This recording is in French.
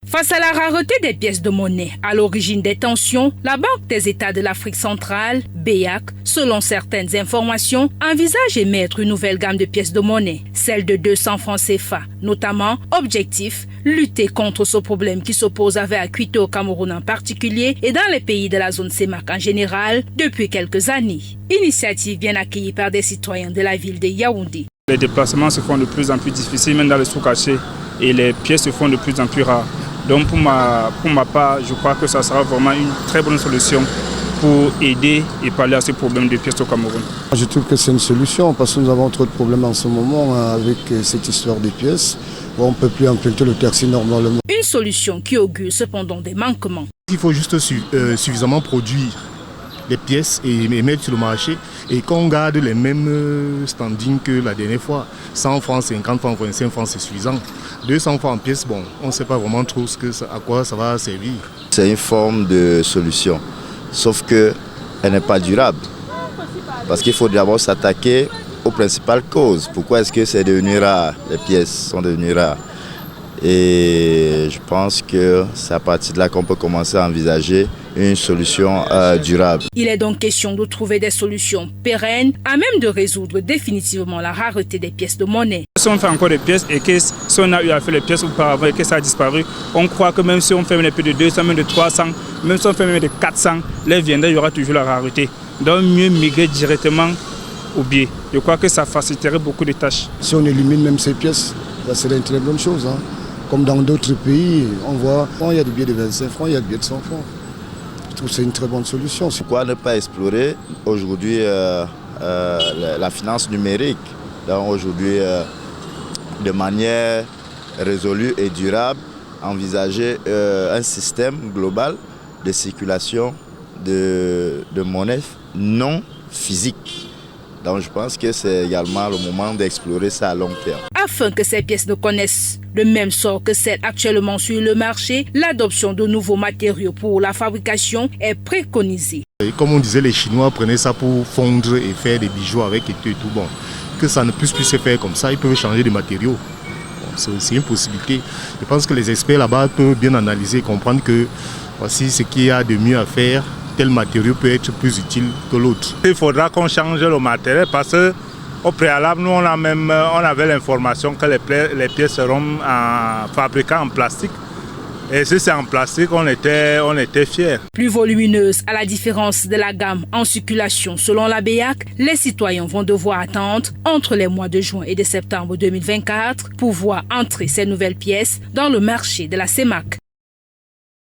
Face à la rareté des pièces de monnaie à l'origine des tensions, la Banque des États de l'Afrique centrale, BEAC, selon certaines informations, envisage émettre une nouvelle gamme de pièces de monnaie, celle de 200 francs CFA, notamment objectif, lutter contre ce problème qui s'oppose avec Acuité au Cameroun en particulier et dans les pays de la zone CEMAC en général depuis quelques années. Initiative bien accueillie par des citoyens de la ville de Yaoundé. Les déplacements se font de plus en plus difficiles, même dans les sous-cachés, et les pièces se font de plus en plus rares. Donc pour ma part, je crois que ça sera vraiment une très bonne solution pour aider et parler à ce problème de pièces au Cameroun. Je trouve que c'est une solution parce que nous avons trop de problèmes en ce moment avec cette histoire des pièces. On ne peut plus emprunter le taxi normalement. Une solution qui augure cependant des manquements. Il faut juste suffisamment produire les pièces et mettre sur le marché et qu'on garde les mêmes standings que la dernière fois. 100 francs, 50 francs, 25 francs, c'est suffisant. 200 francs en pièces, bon, on ne sait pas vraiment trop à quoi ça va servir. C'est une forme de solution, sauf qu'elle n'est pas durable. Parce qu'il faut d'abord s'attaquer aux principales causes. Pourquoi est-ce que c'est devenu rare? Les pièces sont devenues rares. Et je pense que c'est à partir de là qu'on peut commencer à envisager une solution durable. Il est donc question de trouver des solutions pérennes à même de résoudre définitivement la rareté des pièces de monnaie. Si on fait encore des pièces et que si on a eu à faire les pièces auparavant et que ça a disparu, on croit que même si on fait plus de 200, même de 300, même si on fait même de 400, les viendrait, il y aura toujours la rareté. Donc mieux migrer directement au billet. Je crois que ça faciliterait beaucoup de tâches. Si on élimine même ces pièces, ça serait une très bonne chose. Comme dans d'autres pays, on voit, il y a des billets de 25 francs, il y a des billets de 100 francs. Je trouve que c'est une très bonne solution. Pourquoi ne pas explorer aujourd'hui la finance numérique? Donc aujourd'hui, de manière résolue et durable, envisager un système global de circulation de monnaie non physique. Donc je pense que c'est également le moment d'explorer ça à long terme. Afin que ces pièces ne connaissent le même sort que celles actuellement sur le marché, l'adoption de nouveaux matériaux pour la fabrication est préconisée. Et comme on disait, les Chinois prenaient ça pour fondre et faire des bijoux avec et tout. Bon, que ça ne puisse plus se faire comme ça, ils peuvent changer de matériaux. Bon, c'est aussi une possibilité. Je pense que les experts là-bas peuvent bien analyser et comprendre que voici ce qu'il y a de mieux à faire. Tel matériau peut être plus utile que l'autre. Il faudra qu'on change le matériel parce qu'au préalable, nous on avait l'information que les pièces seront fabriquées en plastique. Et si c'est en plastique, on était fiers. Plus volumineuse à la différence de la gamme en circulation selon la BEAC, les citoyens vont devoir attendre entre les mois de juin et de septembre 2024 pour voir entrer ces nouvelles pièces dans le marché de la CEMAC.